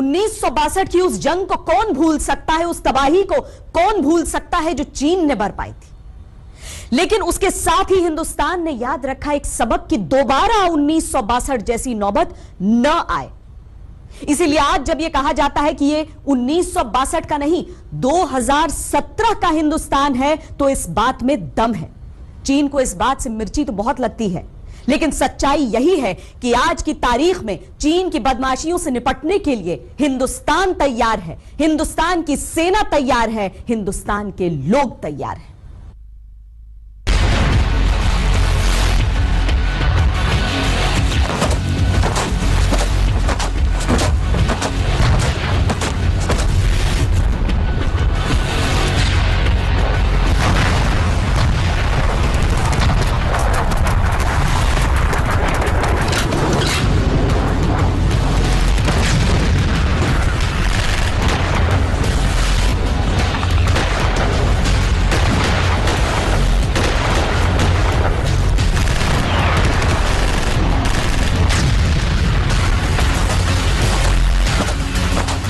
1962 की उस जंग को कौन भूल सकता है, उस तबाही को कौन भूल सकता है जो चीन ने बरपाई थी। लेकिन उसके साथ ही हिंदुस्तान ने याद रखा एक सबक कि दोबारा 1962 जैसी नौबत न आए। इसीलिए आज जब यह कहा जाता है कि यह 1962 का नहीं 2017 का हिंदुस्तान है, तो इस बात में दम है। चीन को इस बात से मिर्ची तो बहुत लगती है, लेकिन सच्चाई यही है कि आज की तारीख में चीन की बदमाशियों से निपटने के लिए हिंदुस्तान तैयार है, हिंदुस्तान की सेना तैयार है, हिंदुस्तान के लोग तैयार हैं।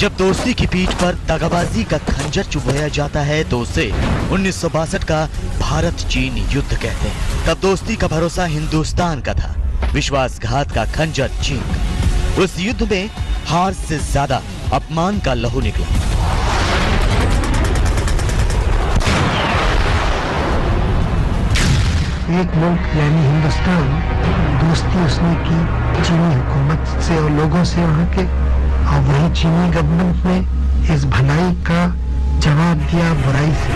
जब दोस्ती की पीठ पर दगाबाजी का खंजर चुभोया जाता है तो उसे 1962 का भारत चीन युद्ध कहते हैं। तब दोस्ती का भरोसा हिंदुस्तान का था, विश्वासघात का खंजर चीन का। उस युद्ध में हार से ज्यादा अपमान का लहू निकला। एक मुल्क यानी हिंदुस्तान दोस्ती उसने की चीनी हुकूमत से और लोगों से वहाँ के, और वही चीनी गवर्नमेंट ने इस भलाई का जवाब दिया बुराई से।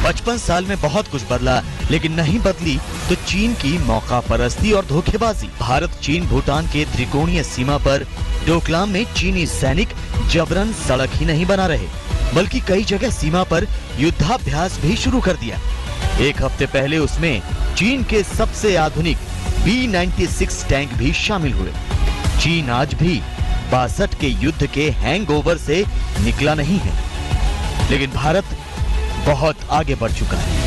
55 साल में बहुत कुछ बदला, लेकिन नहीं बदली तो चीन की मौका परस्ती और धोखेबाजी। भारत चीन भूटान के त्रिकोणीय सीमा पर डोकलाम में चीनी सैनिक जबरन सड़क ही नहीं बना रहे, बल्कि कई जगह सीमा पर युद्धाभ्यास भी शुरू कर दिया। एक हफ्ते पहले उसमें चीन के सबसे आधुनिक B-96 टैंक भी शामिल हुए। चीन आज भी 62 के युद्ध के हैंगओवर से निकला नहीं है, लेकिन भारत बहुत आगे बढ़ चुका है।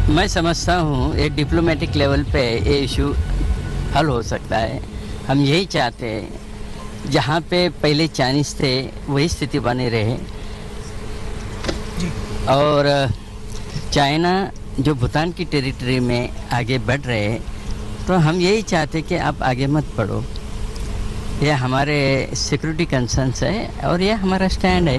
मैं समझता हूँ एक डिप्लोमेटिक लेवल पे ये इशू हल हो सकता है। हम यही चाहते हैं जहाँ पे पहले चाइनीज थे वही स्थिति बनी रहे, और चाइना जो भूटान की टेरिटरी में आगे बढ़ रहे हैं, तो हम यही चाहते कि आप आगे मत बढ़ो। यह हमारे सिक्योरिटी कंसर्न्स है और यह हमारा स्टैंड है।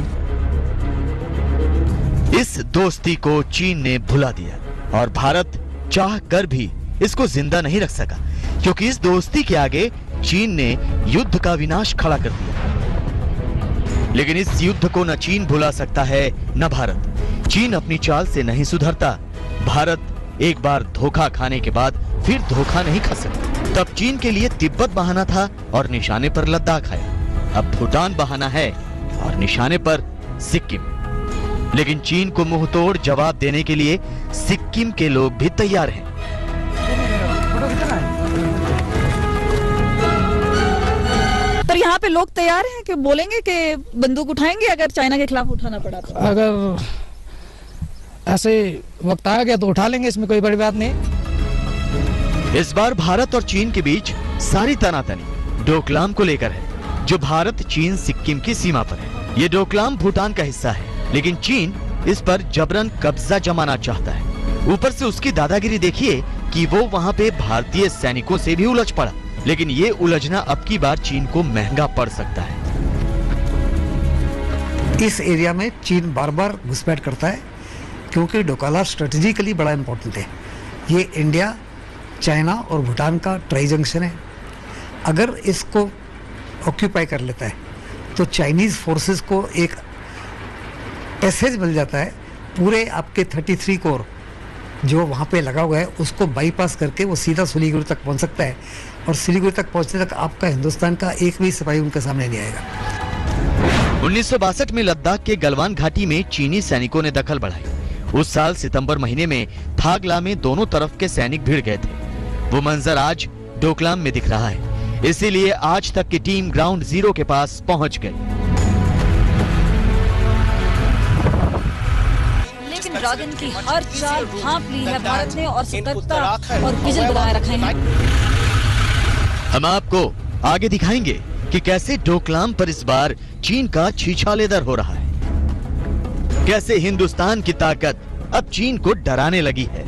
इस दोस्ती को चीन ने भुला दिया और भारत चाह कर भी इसको जिंदा नहीं रख सका, क्योंकि इस दोस्ती के आगे चीन ने युद्ध का विनाश खड़ा कर दिया। लेकिन इस युद्ध को न चीन भुला सकता है न भारत। चीन अपनी चाल से नहीं सुधरता। भारत एक बार धोखा खाने के बाद फिर धोखा नहीं खा सकता। तब चीन के लिए तिब्बत बहाना था और निशाने पर लद्दाख आया। अब भूटान बहाना है और निशाने पर सिक्किम। लेकिन चीन को मुंहतोड़ जवाब देने के लिए सिक्किम के लोग भी तैयार हैं। पर यहाँ पे लोग तैयार हैं कि बोलेंगे कि बंदूक उठाएंगे अगर चाइना के खिलाफ उठाना पड़ा तो। अगर ऐसे वक्त आ गया तो उठा लेंगे, इसमें कोई बड़ी बात नहीं। इस बार भारत और चीन के बीच सारी तनातनी डोकलाम को लेकर है, जो भारत चीन सिक्किम की सीमा पर है। ये डोकलाम भूटान का हिस्सा है, लेकिन चीन इस पर जबरन कब्जा जमाना चाहता है। ऊपर से उसकी दादागिरी देखिए कि वो वहाँ पे भारतीय सैनिकों से भी उलझ पड़ा। लेकिन ये उलझना अब की बार चीन को महंगा पड़ सकता है। इस एरिया में चीन बार बार घुसपैठ करता है, क्योंकि डोकलाम स्ट्रेटेजिकली बड़ा इंपॉर्टेंट है। ये इंडिया, चाइना और भूटान का ट्राई जंक्शन है। अगर इसको ऑक्यूपाई कर लेता है तो चाइनीज फोर्सेस को एक पैसेज मिल जाता है। पूरे आपके 33 कोर जो वहाँ पे लगा हुआ है उसको बाईपास करके वो सीधा सिलीगुड़ी तक पहुँच सकता है, और सिलीगुड़ी तक पहुँचने तक आपका हिंदुस्तान का एक भी सिपाही उनके सामने नहीं आएगा। 1962 में लद्दाख के गलवान घाटी में चीनी सैनिकों ने दखल बढ़ाई। उस साल सितंबर महीने में थागला में दोनों तरफ के सैनिक भिड़ गए थे। वो मंजर आज डोकलाम में दिख रहा है, इसीलिए आज तक की टीम ग्राउंड जीरो के पास पहुंच गई। लेकिन ड्रैगन की हर चाल भांप ली है भारत ने और सतर्कता और विजन बनाए रखे हैं। हम आपको आगे दिखाएंगे कि कैसे डोकलाम पर इस बार चीन का छीछालेदर हो रहा है, कैसे हिंदुस्तान की ताकत अब चीन को डराने लगी है,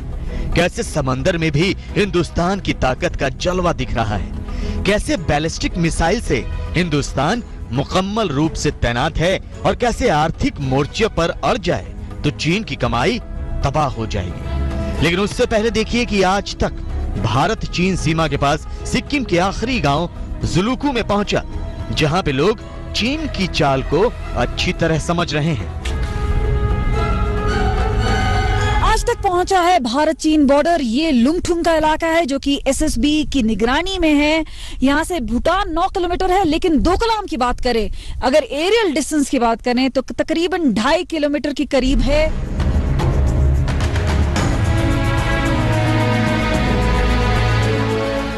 कैसे समंदर में भी हिंदुस्तान की ताकत का जलवा दिख रहा है, कैसे बैलिस्टिक मिसाइल से हिंदुस्तान मुकम्मल रूप से तैनात है और कैसे आर्थिक मोर्चे पर अड़ जाए तो चीन की कमाई तबाह हो जाएगी। लेकिन उससे पहले देखिए कि आज तक भारत चीन सीमा के पास सिक्किम के आखिरी गांव जुलुकू में पहुंचा, जहां पे लोग चीन की चाल को अच्छी तरह समझ रहे हैं। आज तक पहुंचा है भारत चीन बॉर्डर। ये लुंगथुंग का इलाका है जो कि एसएसबी की निगरानी में है। यहाँ से भूटान 9 किलोमीटर है, लेकिन डोकलाम की बात करें, अगर एरियल डिस्टेंस की बात करें तो तकरीबन 2.5 किलोमीटर के करीब है।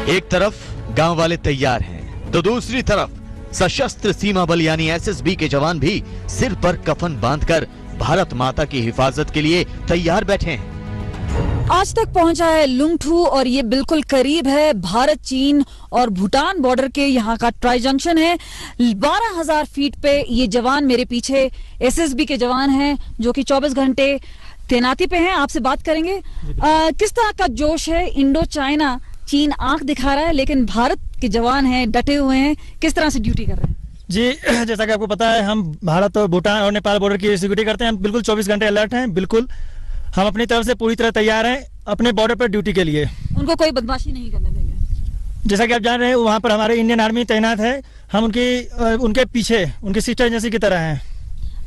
एक तरफ गांव वाले तैयार हैं, तो दूसरी तरफ सशस्त्र सीमा बल यानी एसएसबी के जवान भी सिर पर कफन बांधकर भारत माता की हिफाजत के लिए तैयार बैठे हैं। आज तक पहुंचा है लुंगथू और ये बिल्कुल करीब है भारत चीन और भूटान बॉर्डर के। यहाँ का ट्राई जंक्शन है। 12,000 फीट पे ये जवान मेरे पीछे एसएसबी के जवान हैं जो कि 24 घंटे तैनाती पे हैं। आपसे बात करेंगे किस तरह का जोश है। इंडो चाइना चीन आंख दिखा रहा है, लेकिन भारत के जवान हैं, डटे हुए हैं। किस तरह से ड्यूटी कर रहे हैं? जी, जैसा कि आपको पता है, हम भारत और भूटान और नेपाल बॉर्डर की सिक्योरिटी करते हैं। हम बिल्कुल 24 घंटे अलर्ट हैं। बिल्कुल हम अपनी तरफ से पूरी तरह तैयार हैं अपने बॉर्डर पर ड्यूटी के लिए। उनको कोई बदमाशी नहीं करने देंगे। जैसा कि आप जान रहे हैं, वहाँ पर हमारे इंडियन आर्मी तैनात है। हम उनके पीछे उनकी सिस्टर एजेंसी की तरह हैं।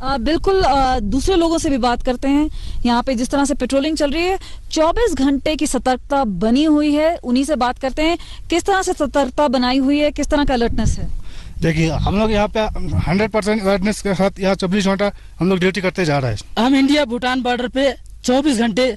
बिल्कुल दूसरे लोगों से भी बात करते हैं। यहाँ पे जिस तरह से पेट्रोलिंग चल रही है, 24 घंटे की सतर्कता बनी हुई है। उन्हीं से बात करते हैं, किस तरह से सतर्कता बनाई हुई है, किस तरह का अलर्टनेस है। देखिए, हम लोग यहाँ पे 100% अवेयरनेस के साथ यहाँ 24 घंटा हम लोग ड्यूटी करते जा रहे हैं। हम इंडिया भूटान बॉर्डर पे 24 घंटे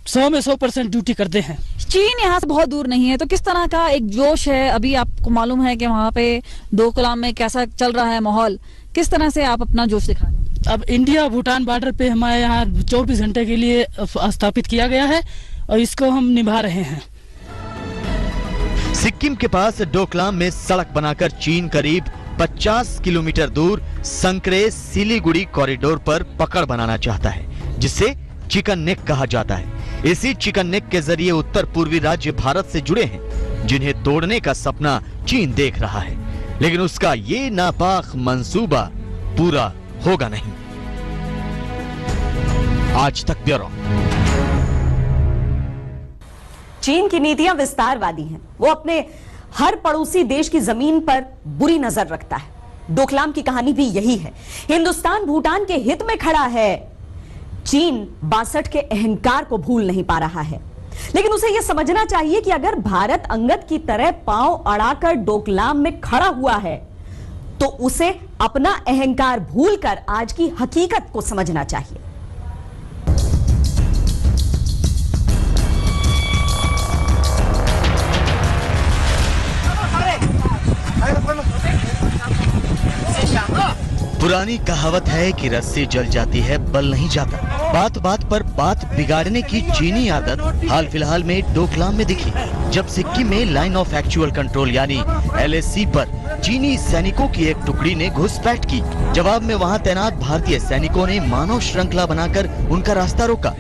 100 में 100% ड्यूटी करते हैं। चीन यहाँ से बहुत दूर नहीं है, तो किस तरह का एक जोश है? अभी आपको मालूम है कि वहाँ पे डोकलाम में कैसा चल रहा है माहौल। किस तरह से आप अपना जोश दिखा रहे हैं? अब इंडिया भूटान बॉर्डर पे हमारे यहाँ 24 घंटे के लिए स्थापित किया गया है और इसको हम निभा रहे हैं। सिक्किम के पास डोकलाम में सड़क बनाकर चीन करीब 50 किलोमीटर दूर संक्रे सिलीगुड़ी कॉरिडोर पर पकड़ बनाना चाहता है, जिसे चिकन नेक कहा जाता है। इसी चिकन नेक के जरिए उत्तर पूर्वी राज्य भारत से जुड़े हैं, जिन्हें तोड़ने का सपना चीन देख रहा है, लेकिन उसका ये नापाक मंसूबा पूरा होगा नहीं। आज तक ब्यूरो। चीन की नीतियां विस्तारवादी हैं। वो अपने हर पड़ोसी देश की जमीन पर बुरी नजर रखता है। डोकलाम की कहानी भी यही है। हिंदुस्तान भूटान के हित में खड़ा है। चीन 62 के अहंकार को भूल नहीं पा रहा है, लेकिन उसे यह समझना चाहिए कि अगर भारत अंगद की तरह पांव अड़ाकर डोकलाम में खड़ा हुआ है, तो उसे अपना अहंकार भूलकर आज की हकीकत को समझना चाहिए। पुरानी कहावत है कि रस्सी जल जाती है, बल नहीं जाता। बात बात पर बात बिगाड़ने की चीनी आदत हाल फिलहाल में डोकलाम में दिखी, जब सिक्किम में लाइन ऑफ एक्चुअल कंट्रोल यानी LAC पर चीनी सैनिकों की एक टुकड़ी ने घुसपैठ की। जवाब में वहां तैनात भारतीय सैनिकों ने मानव श्रृंखला बनाकर उनका रास्ता रोका।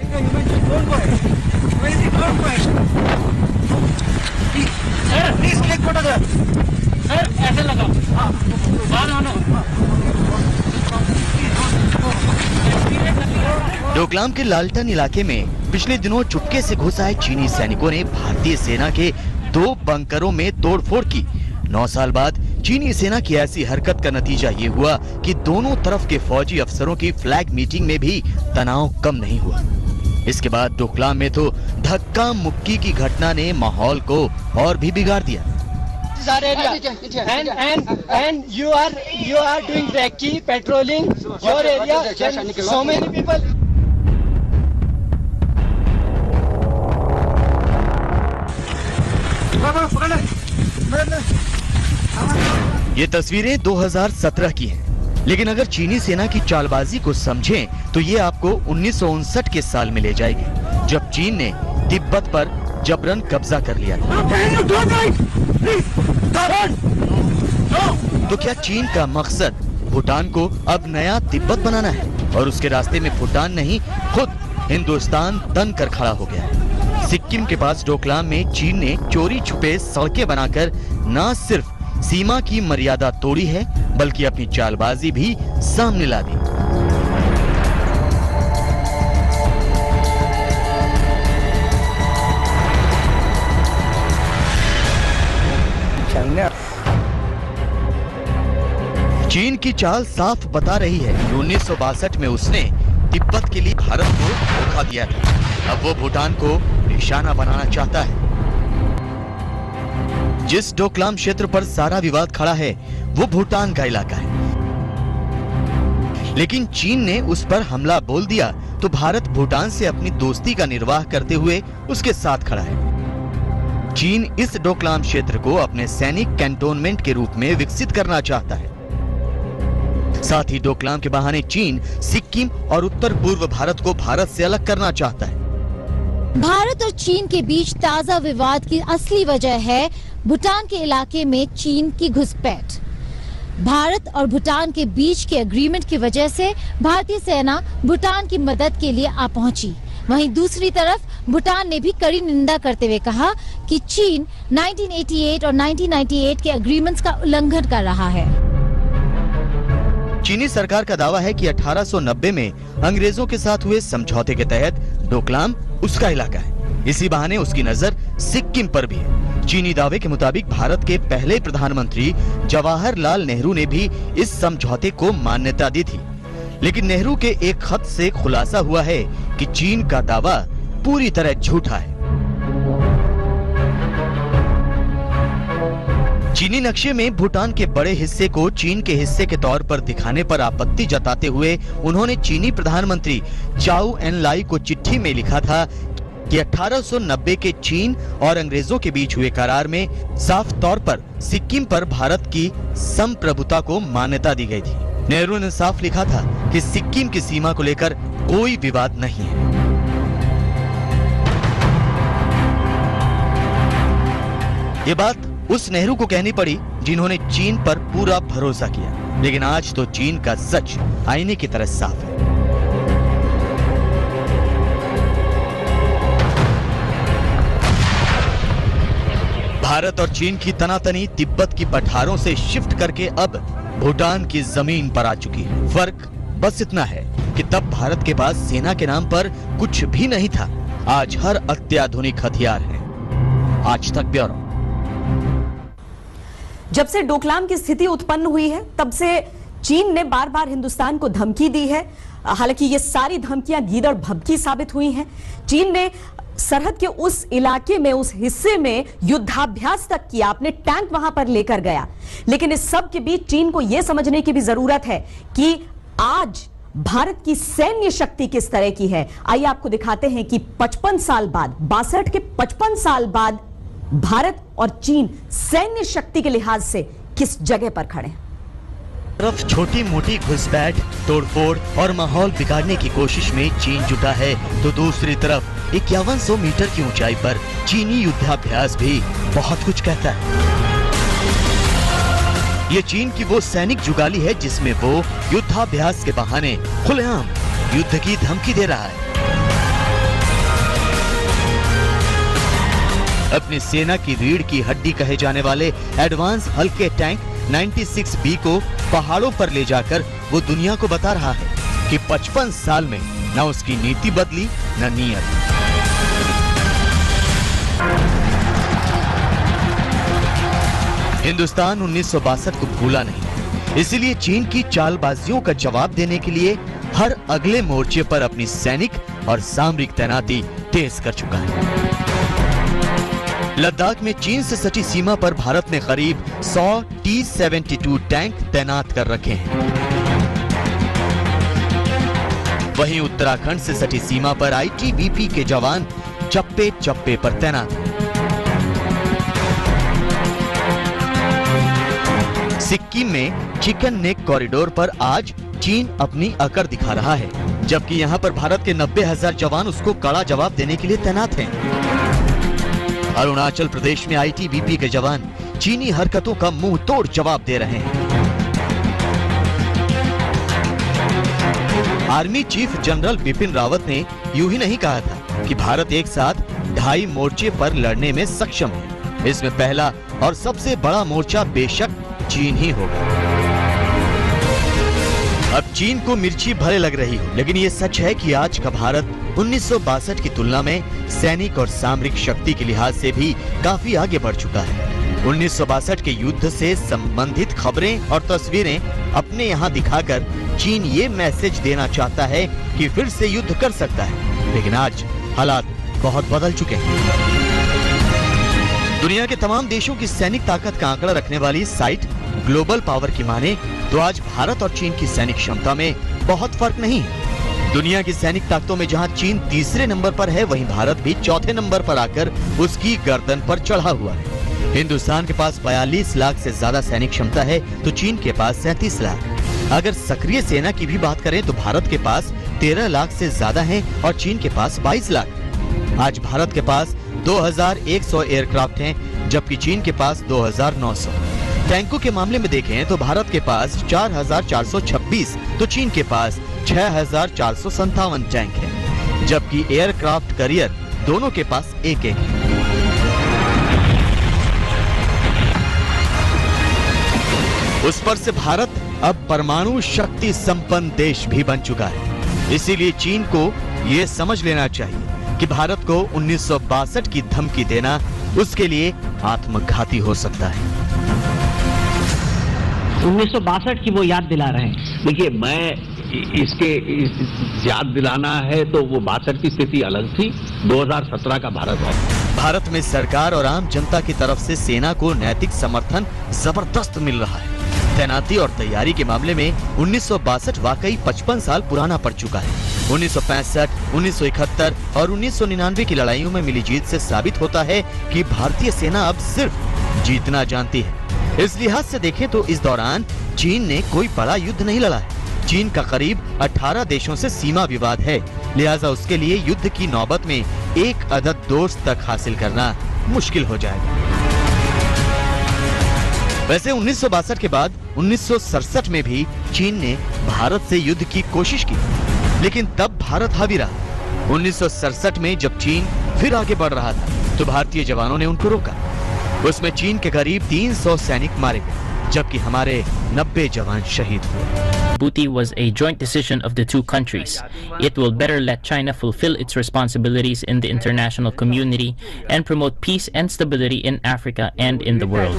डोकलाम के लालटन इलाके में पिछले दिनों चुपके से घुस आए चीनी सैनिकों ने भारतीय सेना के 2 बंकरों में तोड़फोड़ की। 9 साल बाद चीनी सेना की ऐसी हरकत का नतीजा ये हुआ कि दोनों तरफ के फौजी अफसरों की फ्लैग मीटिंग में भी तनाव कम नहीं हुआ। इसके बाद डोकलाम में तो धक्का मुक्की की घटना ने माहौल को और भी बिगाड़ दिया। And you are doing recce patrolling your area. So many people. ये तस्वीरें 2017 की हैं, लेकिन अगर चीनी सेना की चालबाजी को समझें तो ये आपको 1959 के साल में ले जाएगी, जब चीन ने तिब्बत पर जबरन कब्जा कर लिया था। तो क्या चीन का मकसद भूटान को अब नया तिब्बत बनाना है और उसके रास्ते में भूटान नहीं खुद हिंदुस्तान तन कर खड़ा हो गया है। सिक्किम के पास डोकलाम में चीन ने चोरी छुपे सड़कें बनाकर न सिर्फ सीमा की मर्यादा तोड़ी है बल्कि अपनी चालबाजी भी सामने ला दी। चीन की चाल साफ बता रही है कि 1962 में उसने तिब्बत के लिए भारत को धोखा दिया था। अब वो भूटान को निशाना बनाना चाहता है। जिस डोकलाम क्षेत्र पर सारा विवाद खड़ा है वो भूटान का इलाका है, लेकिन चीन ने उस पर हमला बोल दिया तो भारत भूटान से अपनी दोस्ती का निर्वाह करते हुए उसके साथ खड़ा है। चीन इस डोकलाम क्षेत्र को अपने सैनिक कैंटोनमेंट के रूप में विकसित करना चाहता है। साथ ही डोकलाम के बहाने चीन सिक्किम और उत्तर पूर्व भारत को भारत से अलग करना चाहता है। भारत और चीन के बीच ताजा विवाद की असली वजह है भूटान के इलाके में चीन की घुसपैठ। भारत और भूटान के बीच के एग्रीमेंट की वजह से भारतीय सेना भूटान की मदद के लिए आ पहुंची। वहीं दूसरी तरफ भूटान ने भी कड़ी निंदा करते हुए कहा कि चीन 1988 और 1998 के एग्रीमेंट्स का उल्लंघन कर रहा है। चीनी सरकार का दावा है कि 1890 में अंग्रेजों के साथ हुए समझौते के तहत डोकलाम उसका इलाका है। इसी बहाने उसकी नजर सिक्किम पर भी है। चीनी दावे के मुताबिक भारत के पहले प्रधानमंत्री जवाहरलाल नेहरू ने भी इस समझौते को मान्यता दी थी, लेकिन नेहरू के एक खत से खुलासा हुआ है कि चीन का दावा पूरी तरह झूठा है। चीनी नक्शे में भूटान के बड़े हिस्से को चीन के हिस्से के तौर पर दिखाने पर आपत्ति जताते हुए उन्होंने चीनी प्रधानमंत्री चाउ एन लाई को चिट्ठी में लिखा था कि 1890 के चीन और अंग्रेजों के बीच हुए करार में साफ तौर पर सिक्किम पर भारत की संप्रभुता को मान्यता दी गई थी। नेहरू ने साफ लिखा था कि सिक्किम की सीमा को लेकर कोई विवाद नहीं है। ये बात उस नेहरू को कहनी पड़ी जिन्होंने चीन पर पूरा भरोसा किया, लेकिन आज तो चीन का सच आईने की तरह साफ है। भारत और चीन की तनातनी तिब्बत की पठारों से शिफ्ट करके अब भूटान की जमीन पर आ चुकी है। फर्क बस इतना है कि तब भारत के पास सेना के नाम पर कुछ भी नहीं था, आज हर अत्याधुनिक हथियार है। आज तक ब्यूरो। जब से डोकलाम की स्थिति उत्पन्न हुई है तब से चीन ने बार बार हिंदुस्तान को धमकी दी है। हालांकि ये सारी धमकियां गीदड़ भभकी साबित हुई हैं। चीन ने सरहद के उस इलाके में, उस हिस्से में युद्धाभ्यास तक किया, अपने टैंक वहां पर लेकर गया। लेकिन इस सब के बीच चीन को यह समझने की भी जरूरत है कि आज भारत की सैन्य शक्ति किस तरह की है। आइए आपको दिखाते हैं कि 55 साल बाद, 62 के 55 साल बाद भारत और चीन सैन्य शक्ति के लिहाज से किस जगह पर खड़े हैं। तरफ छोटी मोटी घुसपैठ, तोड़फोड़ और माहौल बिगाड़ने की कोशिश में चीन जुटा है, तो दूसरी तरफ 5100 मीटर की ऊंचाई पर चीनी युद्धाभ्यास भी बहुत कुछ कहता है। ये चीन की वो सैनिक जुगाली है जिसमें वो युद्धाभ्यास के बहाने खुलेआम युद्ध की धमकी दे रहा है। अपनी सेना की रीढ़ की हड्डी कहे जाने वाले एडवांस हल्के टैंक 96B को पहाड़ों पर ले जाकर वो दुनिया को बता रहा है कि 55 साल में न उसकी नीति बदली न नीयत। हिंदुस्तान 1962 को भूला नहीं, इसीलिए चीन की चालबाजियों का जवाब देने के लिए हर अगले मोर्चे पर अपनी सैनिक और सामरिक तैनाती तेज कर चुका है। लद्दाख में चीन से सटी सीमा पर भारत ने करीब 100 T-72 टैंक तैनात कर रखे हैं। वहीं उत्तराखंड से सटी सीमा पर ITBP के जवान चप्पे चप्पे पर तैनात हैं। सिक्किम सिक्किम में चिकन नेक कॉरिडोर पर आज चीन अपनी अकड़ दिखा रहा है, जबकि यहाँ पर भारत के 90,000 जवान उसको कड़ा जवाब देने के लिए तैनात हैं। अरुणाचल प्रदेश में आईटीबीपी के जवान चीनी हरकतों का मुंह तोड़ जवाब दे रहे हैं। Army chief general Bipin Rawat ने यूं ही नहीं कहा था कि भारत एक साथ 2.5 मोर्चे पर लड़ने में सक्षम है। इसमें पहला और सबसे बड़ा मोर्चा बेशक चीन ही होगा। अब चीन को मिर्ची भले लग रही हो, लेकिन ये सच है कि आज का भारत 1962 की तुलना में सैनिक और सामरिक शक्ति के लिहाज से भी काफी आगे बढ़ चुका है। 1962 के युद्ध से संबंधित खबरें और तस्वीरें अपने यहाँ दिखाकर चीन ये मैसेज देना चाहता है कि फिर से युद्ध कर सकता है, लेकिन आज हालात बहुत बदल चुके हैं। दुनिया के तमाम देशों की सैनिक ताकत का आंकड़ा रखने वाली साइट ग्लोबल पावर की माने तो आज भारत और चीन की सैनिक क्षमता में बहुत फर्क नहीं है। दुनिया की सैनिक ताकतों में जहां चीन तीसरे नंबर पर है, वहीं भारत भी चौथे नंबर पर आकर उसकी गर्दन पर चढ़ा हुआ है। हिंदुस्तान के पास 42 लाख से ज्यादा सैनिक क्षमता है तो चीन के पास 37 लाख। अगर सक्रिय सेना की भी बात करें तो भारत के पास 13 लाख से ज्यादा है और चीन के पास 22 लाख। आज भारत के पास 2100 एयरक्राफ्ट हैं, जबकि चीन के पास 2900। टैंकों के मामले में देखें तो भारत के पास 4426 तो चीन के पास 6457 टैंक है, जबकि एयरक्राफ्ट कैरियर दोनों के पास एक है। उस पर से भारत अब परमाणु शक्ति संपन्न देश भी बन चुका है। इसीलिए चीन को ये समझ लेना चाहिए कि भारत को 1962 की धमकी देना उसके लिए आत्मघाती हो सकता है। 1962 की वो याद दिला रहे हैं। देखिए, मैं इसके याद दिलाना है तो वो 62 की स्थिति अलग थी, 2017 का भारत है। भारत में सरकार और आम जनता की तरफ से सेना को नैतिक समर्थन जबरदस्त मिल रहा है। तैनाती और तैयारी के मामले में 1962 वाकई 55 साल पुराना पड़ चुका है। 1965, 1971 और 1999 की लड़ाइयों में मिली जीत से साबित होता है कि भारतीय सेना अब सिर्फ जीतना जानती है। इस लिहाज से देखें तो इस दौरान चीन ने कोई बड़ा युद्ध नहीं लड़ा है। चीन का करीब 18 देशों से सीमा विवाद है, लिहाजा उसके लिए युद्ध की नौबत में एक अदद दोस्त तक हासिल करना मुश्किल हो जाएगा। वैसे 1962 के बाद 1967 में भी चीन ने भारत से युद्ध की कोशिश की, लेकिन तब भारत हावी रहा। 1967 में जब चीन फिर आगे बढ़ रहा था तो भारतीय जवानों ने उनको रोका। उसमें चीन के करीब 300 सैनिक मारे गए, जबकि हमारे 90 जवान शहीद हुए। Djibouti was a joint decision of the two countries. It will better let China fulfill its responsibilities in the international community and promote peace and stability in Africa and in the world.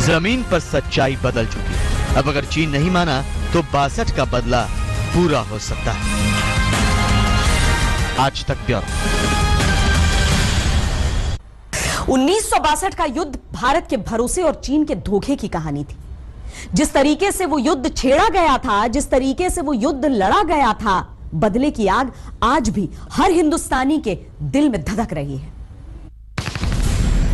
जमीन पर सच्चाई बदल चुकी है। अब अगर चीन नहीं माना तो 62 का बदला पूरा हो सकता है। आज तक ब्यूरो। 1962 का युद्ध भारत के भरोसे और चीन के धोखे की कहानी थी। जिस तरीके से वो युद्ध छेड़ा गया था, जिस तरीके से वो युद्ध लड़ा गया था, बदले की आग आज भी हर हिंदुस्तानी के दिल में धधक रही है।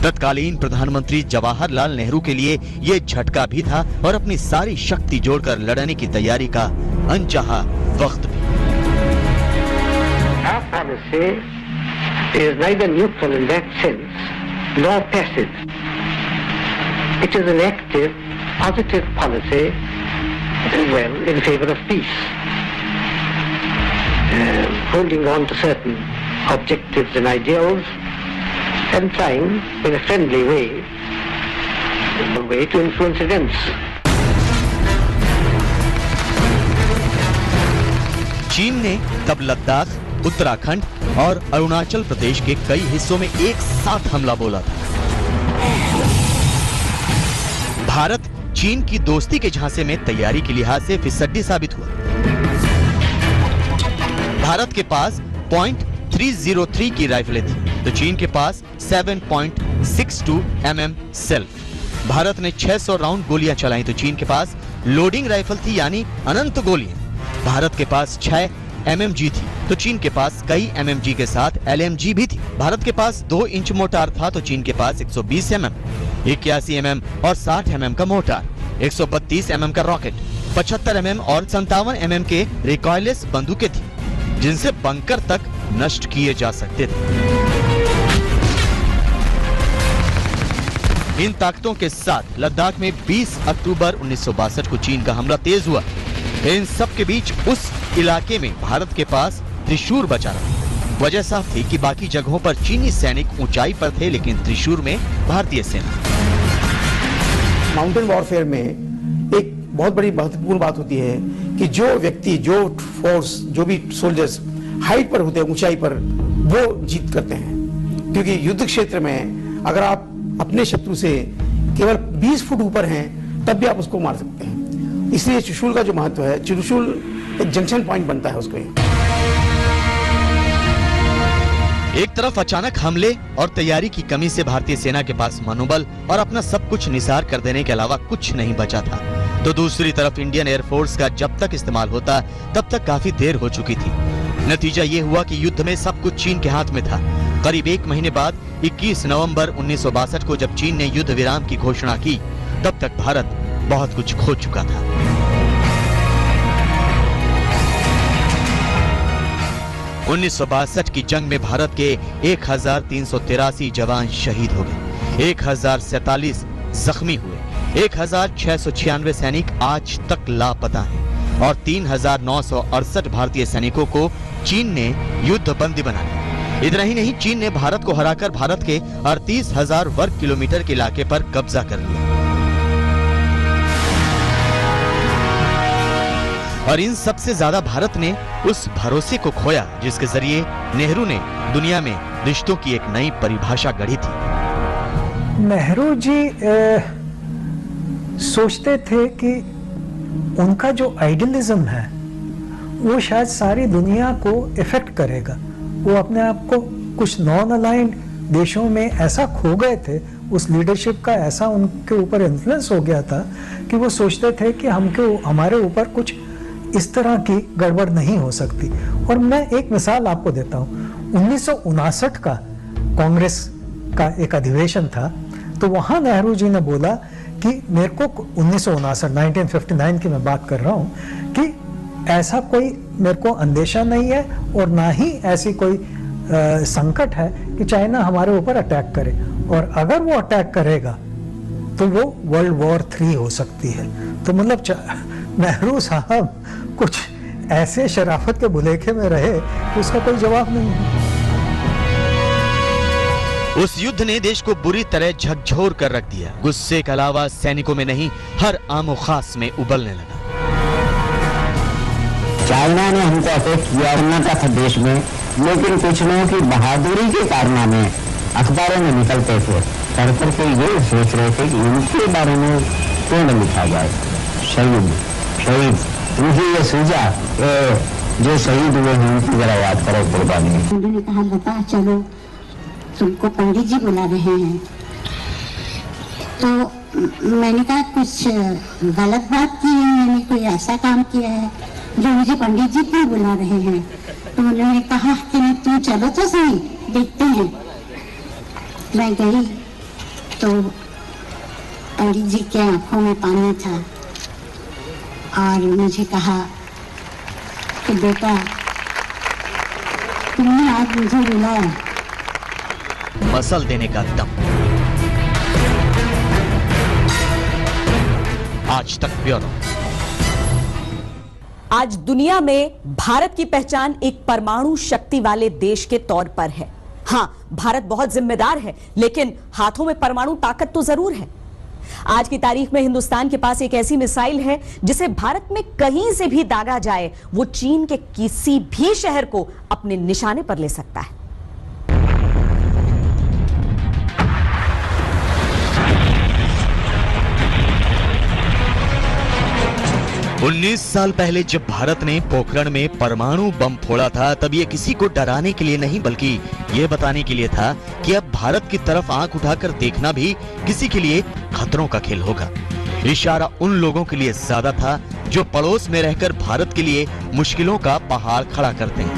तत्कालीन प्रधानमंत्री जवाहरलाल नेहरू के लिए ये झटका भी था और अपनी सारी शक्ति जोड़कर लड़ने की तैयारी का अनचाहा वक्त भी। Our policy is neither neutral in that sense nor passive. It is an active, positive policy, well, in favor of peace, holding on to certain objectives and ideals, and trying, in a friendly way, to influence events. चीन ने तब लद्दाख, उत्तराखंड और अरुणाचल प्रदेश के कई हिस्सों में एक साथ हमला बोला था। भारत चीन की दोस्ती के झांसे में तैयारी के लिहाज से फिसड्डी साबित हुआ। भारत के पास .303 की राइफलें थी तो चीन के पास 7.62 mm सेल्फ। भारत ने 600 राउंड गोलियां चलाई तो चीन के पास लोडिंग राइफल थी, यानी अनंत गोलियां। भारत के पास 6 MMG थी तो चीन के पास कई MMG के साथ LMG भी थी। भारत के पास 2 इंच मोटार था तो चीन के पास 120 mm, 81 mm और 60 mm का मोटार। 132 mm का रॉकेट, 75 mm और 57 mm के रिकॉयलेस बंदूकें थी, जिनसे बंकर तक नष्ट किए जा सकते थे। इन ताकतों के साथ लद्दाख में 20 अक्टूबर 1962 को चीन का हमला तेज हुआ। इन सब के बीच उस इलाके में भारत के पास त्रिशूर बचा रहा। वजह साफ थी कि बाकी जगहों पर चीनी सैनिक ऊंचाई पर थे, लेकिन त्रिशूर में भारतीय सेना। माउंटेन वॉरफेयर में एक बहुत बड़ी महत्वपूर्ण बात होती है कि जो व्यक्ति, जो फोर्स, जो भी सोल्जर्स हाइट पर होते हैं, ऊंचाई पर, वो जीत करते हैं। क्योंकि युद्ध क्षेत्र में अगर आप अपने शत्रु से केवल 20 फुट ऊपर हैं, तब भी आप उसको मार सकते हैं। इसलिए त्रिशूल का जो महत्व है, त्रिशूल एक जंक्शन पॉइंट बनता है उसको। एक तरफ अचानक हमले और तैयारी की कमी से भारतीय सेना के पास मनोबल और अपना सब कुछ निसार कर देने के अलावा कुछ नहीं बचा था, तो दूसरी तरफ इंडियन एयरफोर्स का जब तक इस्तेमाल होता तब तक काफी देर हो चुकी थी। नतीजा ये हुआ कि युद्ध में सब कुछ चीन के हाथ में था। करीब 1 महीने बाद 21 नवंबर 1962 को जब चीन ने युद्ध विराम की घोषणा की, तब तक भारत बहुत कुछ खो चुका था। उन्नीस की जंग में भारत के 1383 जवान शहीद हो गए, 1047 जख्मी हुए, 1696 सैनिक आज तक लापता हैं और 3968 भारतीय सैनिकों को चीन ने युद्ध बंदी बना लिया। इतना ही नहीं, चीन ने भारत को हराकर भारत के 38,000 वर्ग किलोमीटर के इलाके पर कब्जा कर लिया। और इन सबसे ज्यादा भारत ने उस भरोसे को खोया जिसके जरिए नेहरू ने दुनिया में रिश्तों की एक नई परिभाषा गढ़ी थी। नेहरू जी सोचते थे कि उनका जो आइडियलिज्म है वो शायद सारी दुनिया को इफेक्ट करेगा। वो अपने आप को कुछ नॉन अलाइंड देशों में ऐसा खो गए थे, उस लीडरशिप का ऐसा उनके ऊपर इन्फ्लुएंस हो गया था कि वो सोचते थे कि हमारे ऊपर कुछ इस तरह की गड़बड़ नहीं हो सकती। और मैं एक मिसाल आपको देता हूँ, 1959 का कांग्रेस का एक अधिवेशन था, तो वहाँ नेहरू जी ने बोला कि मेरे को 1959 की मैं बात कर रहा हूँ कि ऐसा कोई मेरे को अंदेशा नहीं है और ना ही ऐसी कोई संकट है कि चाइना हमारे ऊपर अटैक करे, और अगर वो अटैक करेगा तो वो वर्ल्ड वॉर 3 हो सकती है। तो मतलब नेहरू साहब कुछ ऐसे शराफत के भुलेखे में रहे कि उसका कोई जवाब नहीं है। उस युद्ध ने देश को बुरी तरह झकझोर कर रख दिया। गुस्से के अलावा सैनिकों में नहीं, हर आमो खास में उबलने लगा। चाइना ने हमको अटैक किया था देश में, लेकिन कुछ लोगों की बहादुरी के कारनामे अखबारों में निकलते थे, पढ़ करके ये सोच रहे थे कि उनके बारे में क्यों न लिखा जाए। शहीद मुझे ये सूझा जो शहीद हुए हैं उनकी जरा याद करो कुर्बानी। उन्होंने कहा बता चलो तुमको पंडित जी बुला रहे हैं, तो मैंने कहा कुछ गलत बात की है, मैंने कोई ऐसा काम किया है जो मुझे पंडित जी क्यों बुला रहे हैं। तो उन्होंने कहा कि तू चलो तो सही देखते हैं। मैं गई तो पंडित जी के आंखों में पानी था और मुझे कहा कि बेटा तुमने आज मुझे बुलाया। मसल देने का दम। आज तक ब्यूरो। आज दुनिया में भारत की पहचान एक परमाणु शक्ति वाले देश के तौर पर है। हां, भारत बहुत जिम्मेदार है, लेकिन हाथों में परमाणु ताकत तो जरूर है। आज की तारीख में हिंदुस्तान के पास एक ऐसी मिसाइल है जिसे भारत में कहीं से भी दागा जाए, वो चीन के किसी भी शहर को अपने निशाने पर ले सकता है। 19 साल पहले जब भारत ने पोखरण में परमाणु बम फोड़ा था, तब ये किसी को डराने के लिए नहीं बल्कि ये बताने के लिए था कि अब भारत की तरफ आंख उठाकर देखना भी किसी के लिए खतरों का खेल होगा। इशारा उन लोगों के लिए ज्यादा था जो पड़ोस में रहकर भारत के लिए मुश्किलों का पहाड़ खड़ा करते हैं।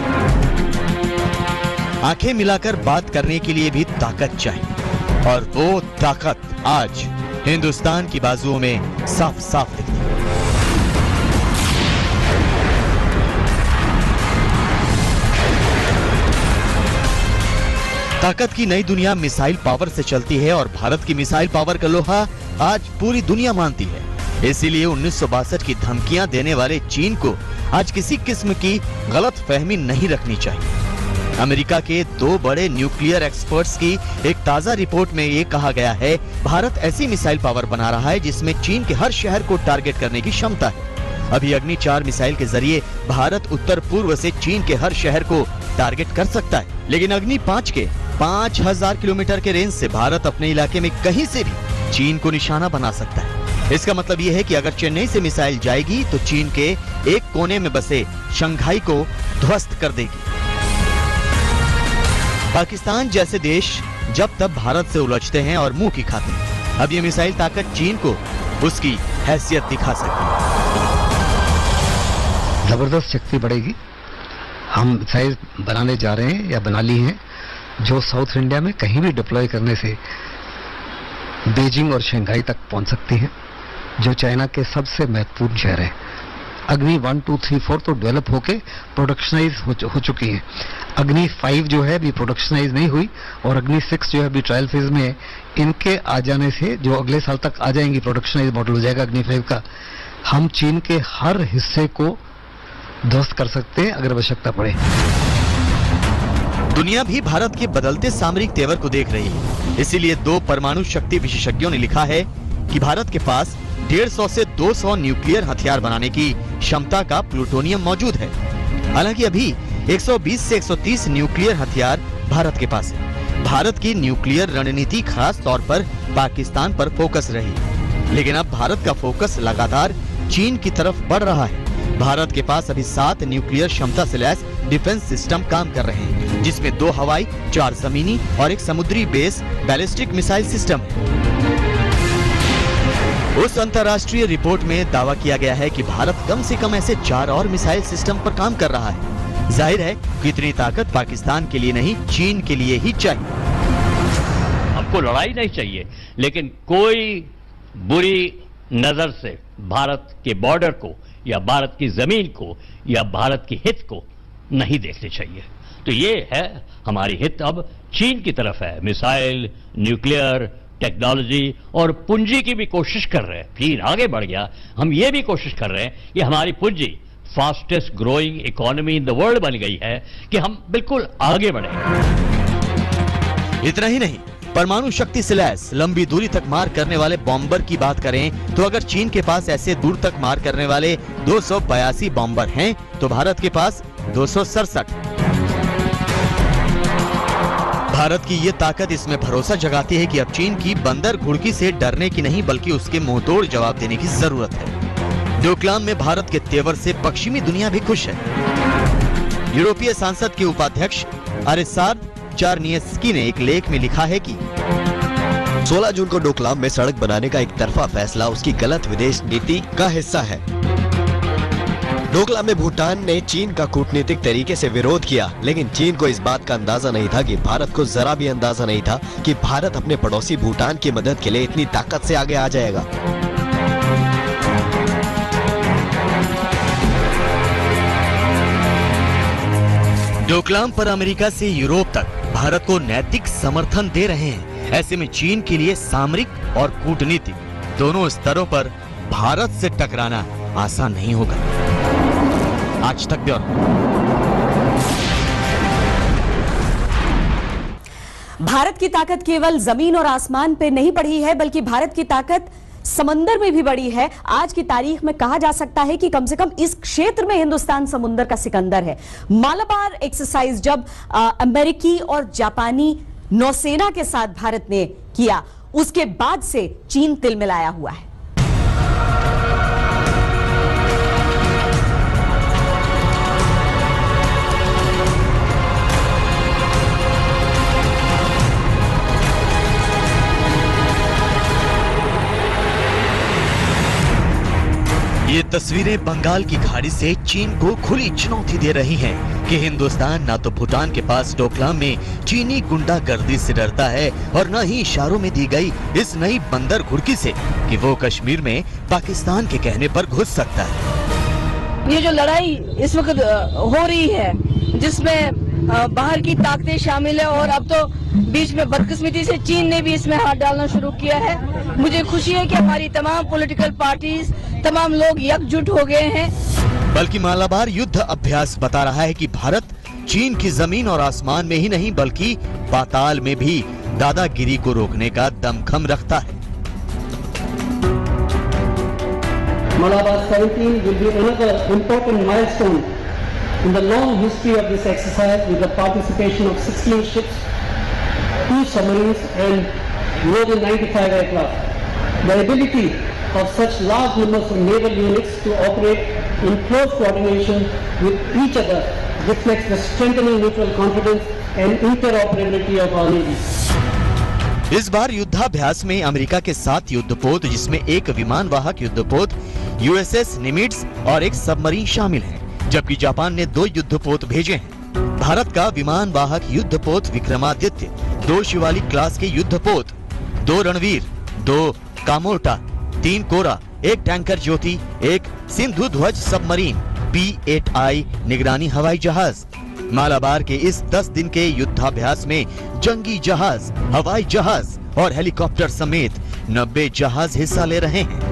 आंखें मिलाकर बात करने के लिए भी ताकत चाहिए, और वो ताकत आज हिंदुस्तान की बाजुओं में साफ साफ दिखती है। ताकत की नई दुनिया मिसाइल पावर से चलती है और भारत की मिसाइल पावर का लोहा आज पूरी दुनिया मानती है। इसीलिए 1962 की धमकियां देने वाले चीन को आज किसी किस्म की गलत फहमी नहीं रखनी चाहिए। अमेरिका के 2 बड़े न्यूक्लियर एक्सपर्ट्स की एक ताजा रिपोर्ट में ये कहा गया है, भारत ऐसी मिसाइल पावर बना रहा है जिसमें चीन के हर शहर को टारगेट करने की क्षमता है। अभी अग्नि 4 मिसाइल के जरिए भारत उत्तर पूर्व से चीन के हर शहर को टारगेट कर सकता है, लेकिन अग्नि 5 के 5000 किलोमीटर के रेंज से भारत अपने इलाके में कहीं से भी चीन को निशाना बना सकता है। इसका मतलब यह है कि अगर चेन्नई से मिसाइल जाएगी तो चीन के एक कोने में बसे शंघाई को ध्वस्त कर देगी। पाकिस्तान जैसे देश जब तब भारत से उलझते हैं और मुंह की खाते हैं। अब ये मिसाइल ताकत चीन को उसकी हैसियत दिखा सकती है। जबरदस्त शक्ति बढ़ेगी। हम मिसाइल बनाने जा रहे हैं या बना ली हैं जो साउथ इंडिया में कहीं भी डिप्लॉय करने से बीजिंग और शंघाई तक पहुंच सकती हैं, जो चाइना के सबसे महत्वपूर्ण शहर हैं। अग्नि 1, 2, 3, 4 तो डेवलप होके प्रोडक्शनाइज हो चुकी है। अग्नि 5 जो है अभी प्रोडक्शनाइज नहीं हुई और अग्नि 6 जो है अभी ट्रायल फेज में है। इनके आ जाने से जो अगले साल तक आ जाएंगी, प्रोडक्शनाइज मॉडल हो जाएगा अग्नि 5 का। हम चीन के हर हिस्से को ध्वस्त कर सकते हैं अगर आवश्यकता पड़े। दुनिया भी भारत के बदलते सामरिक तेवर को देख रही है। इसीलिए 2 परमाणु शक्ति विशेषज्ञों ने लिखा है कि भारत के पास 150 से 200 न्यूक्लियर हथियार बनाने की क्षमता का प्लूटोनियम मौजूद है। हालांकि अभी 120 से 130 न्यूक्लियर हथियार भारत के पास है। भारत की न्यूक्लियर रणनीति खास तौर पर पाकिस्तान पर फोकस रही, लेकिन अब भारत का फोकस लगातार चीन की तरफ बढ़ रहा है। भारत के पास अभी 7 न्यूक्लियर क्षमता से लैस डिफेंस सिस्टम काम कर रहे हैं, जिसमें 2 हवाई, 4 जमीनी और 1 समुद्री बेस बैलिस्टिक मिसाइल सिस्टम है। उस अंतर्राष्ट्रीय रिपोर्ट में दावा किया गया है कि भारत कम से कम ऐसे 4 और मिसाइल सिस्टम पर काम कर रहा है। जाहिर है कि इतनी ताकत पाकिस्तान के लिए नहीं, चीन के लिए ही चाहिए। हमको लड़ाई नहीं चाहिए, लेकिन कोई बुरी नजर से भारत के बॉर्डर को या भारत की जमीन को या भारत की हित को नहीं देखने चाहिए। तो ये है हमारी हित अब चीन की तरफ है। मिसाइल, न्यूक्लियर टेक्नोलॉजी और पूंजी की भी कोशिश कर रहे हैं। चीन आगे बढ़ गया, हम ये भी कोशिश कर रहे हैं कि हमारी पूंजी fastest growing economy in the world बन गई है कि हम बिल्कुल आगे बढ़े। इतना ही नहीं, परमाणु शक्ति से लैस लंबी दूरी तक मार करने वाले बॉम्बर की बात करें तो अगर चीन के पास ऐसे दूर तक मार करने वाले 282 बॉम्बर हैं, तो भारत के पास 267। भारत की ये ताकत इसमें भरोसा जगाती है कि अब चीन की बंदर घुड़की से डरने की नहीं, बल्कि उसके मुंहतोड़ जवाब देने की जरूरत है। डोकलाम में भारत के तेवर से पश्चिमी दुनिया भी खुश है। यूरोपीय संसद के उपाध्यक्ष अरिसार्ड चार्नियस्की ने एक लेख में लिखा है कि 16 जून को डोकलाम में सड़क बनाने का एक तरफा फैसला उसकी गलत विदेश नीति का हिस्सा है। डोकलाम में भूटान ने चीन का कूटनीतिक तरीके से विरोध किया, लेकिन चीन को इस बात का अंदाजा नहीं था कि भारत को जरा भी अंदाजा नहीं था कि भारत अपने पड़ोसी भूटान की मदद के लिए इतनी ताकत से आगे आ जाएगा। डोकलाम पर अमेरिका से यूरोप तक भारत को नैतिक समर्थन दे रहे हैं। ऐसे में चीन के लिए सामरिक और कूटनीतिक दोनों स्तरों पर भारत से टकराना आसान नहीं होगा। आज तक ब्यूरो। भारत की ताकत केवल जमीन और आसमान पे नहीं बढ़ी है, बल्कि भारत की ताकत समंदर में भी बड़ी है। आज की तारीख में कहा जा सकता है कि कम से कम इस क्षेत्र में हिंदुस्तान समुंदर का सिकंदर है। मालाबार एक्सरसाइज जब अमेरिकी और जापानी नौसेना के साथ भारत ने किया, उसके बाद से चीन तिलमिलाया हुआ है। ये तस्वीरें बंगाल की खाड़ी से चीन को खुली चुनौती दे रही हैं कि हिंदुस्तान ना तो भूटान के पास डोकलाम में चीनी गुंडागर्दी से डरता है और न ही इशारों में दी गई इस नई बंदर घुड़की से कि वो कश्मीर में पाकिस्तान के कहने पर घुस सकता है। ये जो लड़ाई इस वक्त हो रही है, जिसमें बाहर की ताकतें शामिल है और अब तो बीच में बदकिस्मती से चीन ने भी इसमें हाथ डालना शुरू किया है। मुझे खुशी है कि हमारी तमाम पॉलिटिकल पार्टीज, तमाम लोग एकजुट हो गए हैं। बल्कि मालाबार युद्ध अभ्यास बता रहा है कि भारत चीन की जमीन और आसमान में ही नहीं बल्कि पाताल में भी दादागिरी को रोकने का दमखम रखता है। Malabar 17 will be another important milestone in the long history of this exercise with the participation of 16 ships, 2 submarines and more than 95 aircraft. The ability of such large numbers of naval units to operate in close coordination with each other reflects the strengthening mutual confidence and interoperability of our navies. इस बार युद्धाभ्यास में America के 7 युद्धपोत, जिसमें एक विमान वाहक युद्धपोत यूएसएस निमिट्ज और एक सबमरीन शामिल हैं, जबकि जापान ने 2 युद्धपोत भेजे हैं। भारत का विमान वाहक युद्धपोत विक्रमादित्य, 2 शिवालिक क्लास के युद्धपोत, 2 रणवीर, 2 कामोर्टा, 3 कोरा, 1 टैंकर ज्योति, 1 सिंधु ध्वज सबमरीन, P-8I निगरानी हवाई जहाज। मालाबार के इस 10 दिन के युद्धाभ्यास में जंगी जहाज, हवाई जहाज और हेलीकॉप्टर समेत 90 जहाज हिस्सा ले रहे हैं।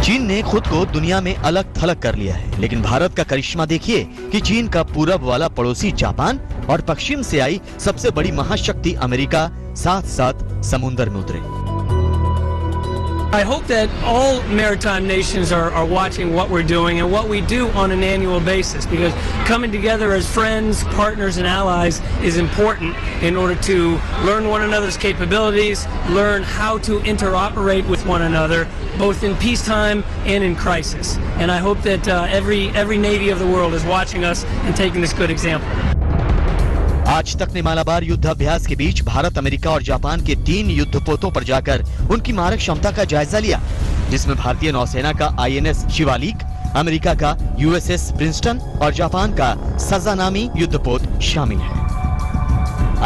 चीन ने खुद को दुनिया में अलग थलग कर लिया है, लेकिन भारत का करिश्मा देखिए कि चीन का पूरब वाला पड़ोसी जापान और पश्चिम से आई सबसे बड़ी महाशक्ति अमेरिका साथ साथ समुद्र में उतरे। I hope that all maritime nations are watching what we're doing and what we do on an annual basis, because coming together as friends, partners and allies is important in order to learn one another's capabilities, learn how to interoperate with one another, both in peacetime and in crisis. And I hope that every navy of the world is watching us and taking this good example. आज तक ने मालाबार युद्धाभ्यास के बीच Bharat, America और Japan के 3 युद्धपोतों पर जाकर उनकी मारक क्षमता का जायजा लिया, जिसमें भारतीय नौसेना का INS शिवालिक, अमेरिका का USS प्रिंसटन और जापान का सजानामी युद्धपोत शामिल है।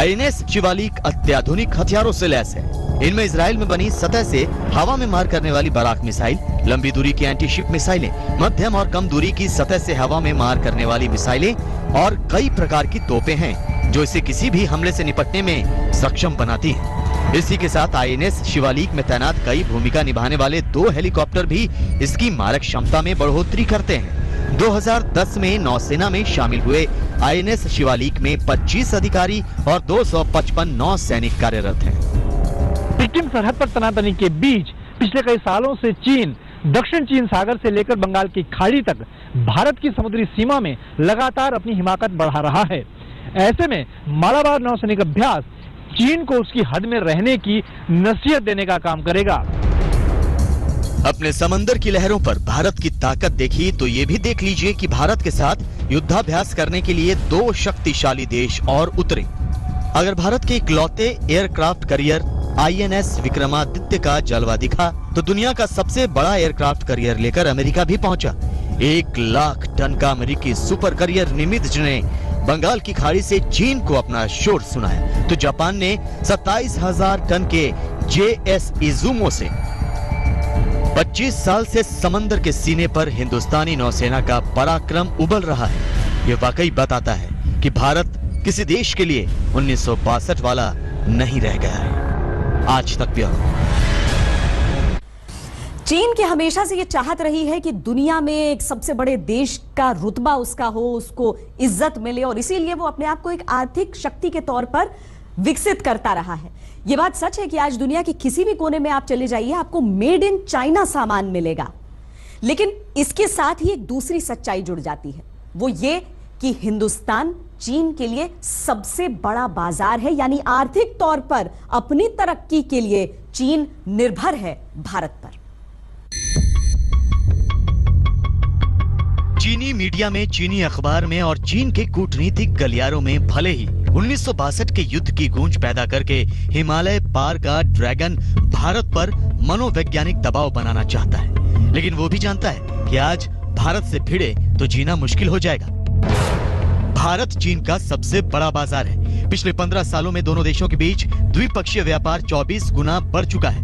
INS शिवालिक अत्याधुनिक हथियारों से लैस है। इनमें इजराइल में बनी सतह से हवा में मार करने वाली बराक मिसाइल, लंबी दूरी की एंटी शिप मिसाइलें, मध्यम और कम दूरी की सतह से हवा में मार करने वाली मिसाइलें और कई प्रकार की तोपें हैं जो इसे किसी भी हमले से निपटने में सक्षम बनाती हैं। इसी के साथ INS शिवालिक में तैनात कई भूमिका निभाने वाले 2 हेलीकॉप्टर भी इसकी मारक क्षमता में बढ़ोतरी करते हैं। 2010 में नौसेना में शामिल हुए INS शिवालिक में 25 अधिकारी और 255 नौ सैनिक कार्यरत हैं। सिक्किम सरहद पर तनातनी के बीच पिछले कई सालों से चीन दक्षिण चीन सागर से लेकर बंगाल की खाड़ी तक भारत की समुद्री सीमा में लगातार अपनी हिमाकत बढ़ा रहा है। ऐसे में मालाबार नौसैनिक अभ्यास चीन को उसकी हद में रहने की नसीहत देने का काम करेगा। अपने समंदर की लहरों पर भारत की ताकत देखी तो ये भी देख लीजिए कि भारत के साथ युद्धाभ्यास करने के लिए 2 शक्तिशाली देश और उतरे। अगर भारत के इकलौते एयरक्राफ्ट करियर INS विक्रमादित्य का जलवा दिखा तो दुनिया का सबसे बड़ा एयरक्राफ्ट करियर लेकर अमेरिका भी पहुंचा। 1 लाख टन का अमेरिकी सुपर करियर निमित्ज ने बंगाल की खाड़ी से चीन को अपना शोर सुनाया, तो जापान ने 27,000 टन के JS इजुमो से 25 साल से समंदर के सीने पर हिंदुस्तानी नौसेना का पराक्रम उबल रहा है। ये वाकई बताता है कि भारत किसी देश के लिए 1962 वाला नहीं रह गया है। आज तक ब्यूरो। चीन की हमेशा से ये चाहत रही है कि दुनिया में एक सबसे बड़े देश का रुतबा उसका हो, उसको इज्जत मिले, और इसीलिए वो अपने आप को एक आर्थिक शक्ति के तौर पर विकसित करता रहा है। ये बात सच है कि आज दुनिया के किसी भी कोने में आप चले जाइए, आपको मेड इन चाइना सामान मिलेगा। लेकिन इसके साथ ही एक दूसरी सच्चाई जुड़ जाती है, वो ये कि हिंदुस्तान चीन के लिए सबसे बड़ा बाजार है, यानी आर्थिक तौर पर अपनी तरक्की के लिए चीन निर्भर है भारत पर। चीनी मीडिया में, चीनी अखबार में और चीन के कूटनीतिक गलियारों में भले ही 1962 के युद्ध की गूंज पैदा करके हिमालय पार का ड्रैगन भारत पर मनोवैज्ञानिक दबाव बनाना चाहता है, लेकिन वो भी जानता है कि आज भारत से भिड़े तो जीना मुश्किल हो जाएगा। भारत चीन का सबसे बड़ा बाजार है। पिछले 15 सालों में दोनों देशों के बीच द्विपक्षीय व्यापार 24 गुना बढ़ चुका है।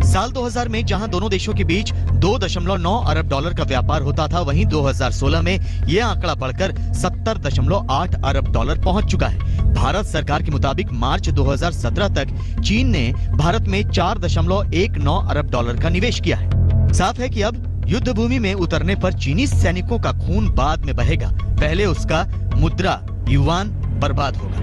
साल 2000 में जहां दोनों देशों के बीच 2.9 अरब डॉलर का व्यापार होता था, वहीं 2016 में यह आंकड़ा बढ़कर 70.8 अरब डॉलर पहुंच चुका है। भारत सरकार के मुताबिक मार्च 2017 तक चीन ने भारत में 4.19 अरब डॉलर का निवेश किया है। साफ है कि अब युद्ध भूमि में उतरने पर चीनी सैनिकों का खून बाद में बहेगा, पहले उसका मुद्रा युआन बर्बाद होगा।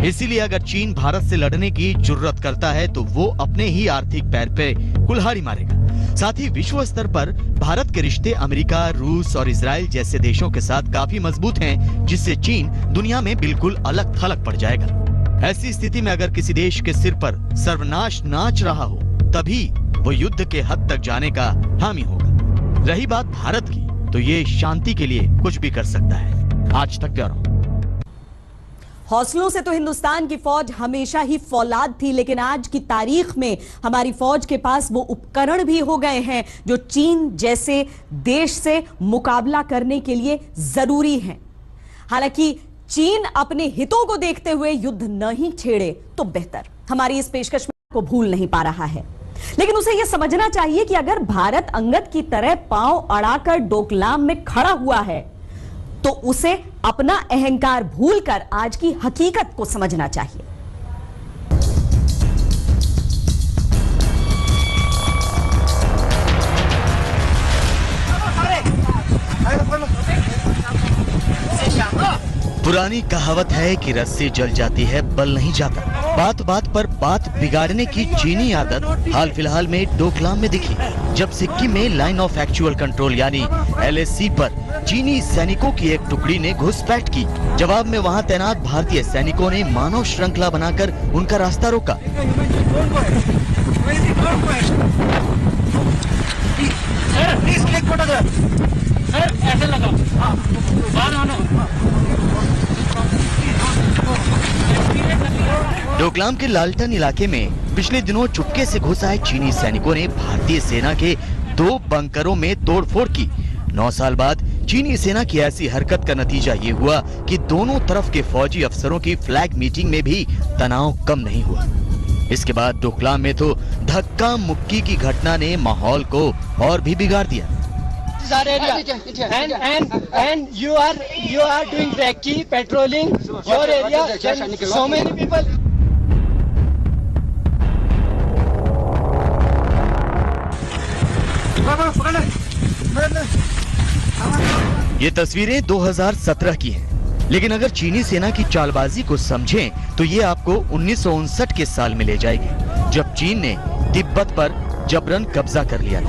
इसीलिए अगर चीन भारत से लड़ने की जुर्रत करता है तो वो अपने ही आर्थिक पैर पे कुल्हाड़ी मारेगा। साथ ही विश्व स्तर पर भारत के रिश्ते अमेरिका, रूस और इजराइल जैसे देशों के साथ काफी मजबूत हैं, जिससे चीन दुनिया में बिल्कुल अलग थलग पड़ जाएगा। ऐसी स्थिति में अगर किसी देश के सिर पर सर्वनाश नाच रहा हो, तभी वो युद्ध के हद तक जाने का हामी होगा। रही बात भारत की, तो ये शांति के लिए कुछ भी कर सकता है। आज तक ब्यूरो। हौसलों से तो हिंदुस्तान की फौज हमेशा ही फौलाद थी, लेकिन आज की तारीख में हमारी फौज के पास वो उपकरण भी हो गए हैं जो चीन जैसे देश से मुकाबला करने के लिए जरूरी हैं। हालांकि चीन अपने हितों को देखते हुए युद्ध नहीं छेड़े तो बेहतर। हमारी इस पेशकश को भूल नहीं पा रहा है, लेकिन उसे यह समझना चाहिए कि अगर भारत अंगद की तरह पांव अड़ाकर डोकलाम में खड़ा हुआ है तो उसे अपना अहंकार भूलकर आज की हकीकत को समझना चाहिए। पुरानी कहावत है कि रस्सी जल जाती है, बल नहीं जाता। बात बात पर बात बिगाड़ने की चीनी आदत हाल फिलहाल में डोकलाम में दिखी, जब सिक्किम में लाइन ऑफ एक्चुअल कंट्रोल यानी LAC पर चीनी सैनिकों की एक टुकड़ी ने घुसपैठ की। जवाब में वहां तैनात भारतीय सैनिकों ने मानव श्रृंखला बनाकर उनका रास्ता रोका। डोकलाम के लालटन इलाके में पिछले दिनों चुपके से घुस आए चीनी सैनिकों ने भारतीय सेना के 2 बंकरों में तोड़फोड़ की। 9 साल बाद चीनी सेना की ऐसी हरकत का नतीजा ये हुआ कि दोनों तरफ के फौजी अफसरों की फ्लैग मीटिंग में भी तनाव कम नहीं हुआ। इसके बाद डोकलाम में तो धक्का मुक्की की घटना ने माहौल को और भी बिगाड़ दिया। And you are doing recce, patrolling your area. So many people. ये तस्वीरें 2017 की हैं, लेकिन अगर चीनी सेना की चालबाजी को समझें तो ये आपको 1959 के साल में ले जाएगी, जब चीन ने तिब्बत पर जबरन कब्जा कर लिया था।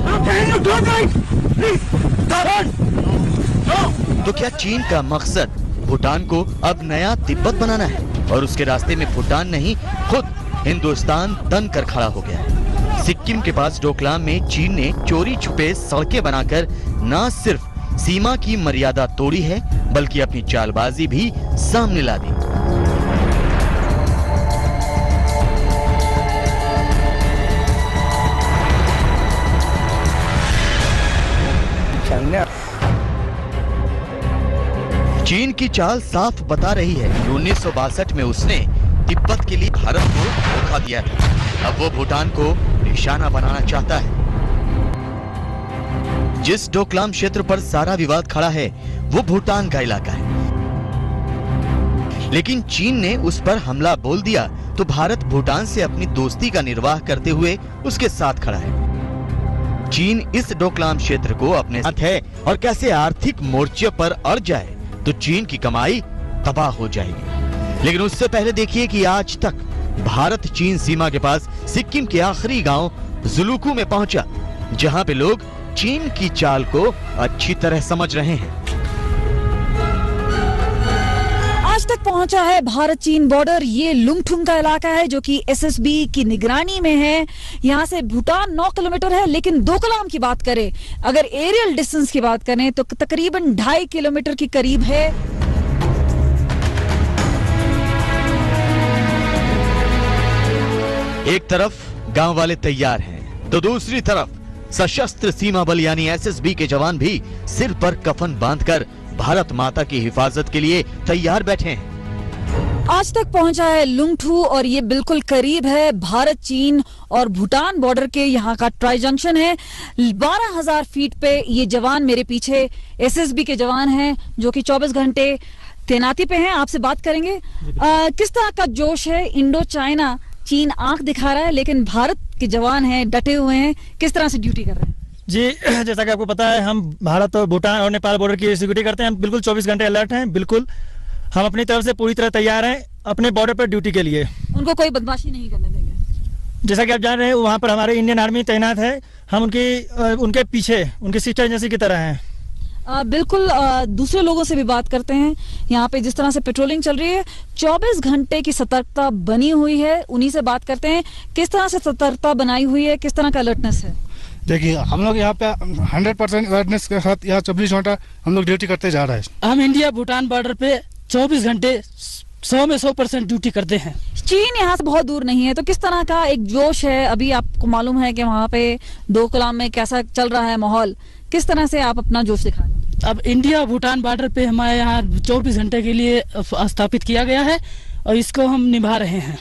तो क्या चीन का मकसद भूटान को अब नया तिब्बत बनाना है और उसके रास्ते में भूटान नहीं खुद हिंदुस्तान तन कर खड़ा हो गया है। सिक्किम के पास डोकलाम में चीन ने चोरी छुपे सड़कें बनाकर न सिर्फ सीमा की मर्यादा तोड़ी है, बल्कि अपनी चालबाजी भी सामने ला दी। चीन की चाल साफ बता रही है कि 1962 में उसने तिब्बत के लिए भारत को धोखा दिया था। अब वो भूटान को निशाना बनाना चाहता है। जिस डोकलाम क्षेत्र पर सारा विवाद खड़ा है वो भूटान का इलाका है, लेकिन चीन ने उस पर हमला बोल दिया तो भारत भूटान से अपनी दोस्ती का निर्वाह करते हुए उसके साथ खड़ा है। चीन इस डोकलाम क्षेत्र को अपने साथ है और कैसे आर्थिक मोर्चे पर अड़ जाए तो चीन की कमाई तबाह हो जाएगी। लेकिन उससे पहले देखिए कि आज तक भारत चीन सीमा के पास सिक्किम के आखिरी गांव जुलुकू में पहुंचा, जहां पे लोग चीन की चाल को अच्छी तरह समझ रहे हैं। आज तक पहुंचा है भारत चीन बॉर्डर। ये लुंगथुंग का इलाका है जो कि SSB की निगरानी में है। यहाँ से भूटान 9 किलोमीटर है, लेकिन डोकलाम की बात करें, अगर एरियल डिस्टेंस की बात करें तो तकरीबन 2.5 किलोमीटर के करीब है। एक तरफ गांव वाले तैयार हैं तो दूसरी तरफ सशस्त्र सीमा बल यानी एसएसबी के जवान भी सिर पर कफन बांधकर भारत माता की हिफाजत के लिए तैयार बैठे हैं। आज तक पहुंचा है लुंगथू और ये बिल्कुल करीब है भारत चीन और भूटान बॉर्डर के। यहाँ का ट्राई जंक्शन है। 12,000 फीट पे ये जवान मेरे पीछे एसएसबी के जवान हैं जो कि 24 घंटे तैनाती पे हैं। आपसे बात करेंगे किस तरह का जोश है। इंडो चाइना चीन आंख दिखा रहा है लेकिन भारत के जवान हैं डटे हुए हैं। किस तरह से ड्यूटी कर रहे हैं? जी, जैसा कि आपको पता है हम भारत और भूटान और नेपाल बॉर्डर की सिक्योरिटी करते हैं। हम बिल्कुल 24 घंटे अलर्ट हैं। बिल्कुल हम अपनी तरफ से पूरी तरह तैयार हैं अपने बॉर्डर पर ड्यूटी के लिए। उनको कोई बदमाशी नहीं करने देंगे। जैसा कि आप जान रहे हैं वहाँ पर हमारे इंडियन आर्मी तैनात है। हम उनके पीछे उनकी सिस्टर एजेंसी की तरह हैं। बिल्कुल दूसरे लोगों से भी बात करते हैं। यहाँ पे जिस तरह से पेट्रोलिंग चल रही है 24 घंटे की सतर्कता बनी हुई है। उन्हीं से बात करते हैं किस तरह से सतर्कता बनाई हुई है, किस तरह का अलर्टनेस है। देखिए हम लोग यहाँ पे 100% अलर्टनेस के साथ यहाँ 24 घंटा हम लोग ड्यूटी करते जा रहे हैं। हम इंडिया भूटान बॉर्डर पे 24 घंटे 100 में 100% ड्यूटी करते हैं। चीन यहाँ से बहुत दूर नहीं है तो किस तरह का एक जोश है। अभी आपको मालूम है कि वहाँ पे डोकलाम में कैसा चल रहा है माहौल। किस तरह से आप अपना जोश दिखा रहे हैं? अब इंडिया भूटान बॉर्डर पे हमारे यहाँ 24 घंटे के लिए स्थापित किया गया है और इसको हम निभा रहे हैं।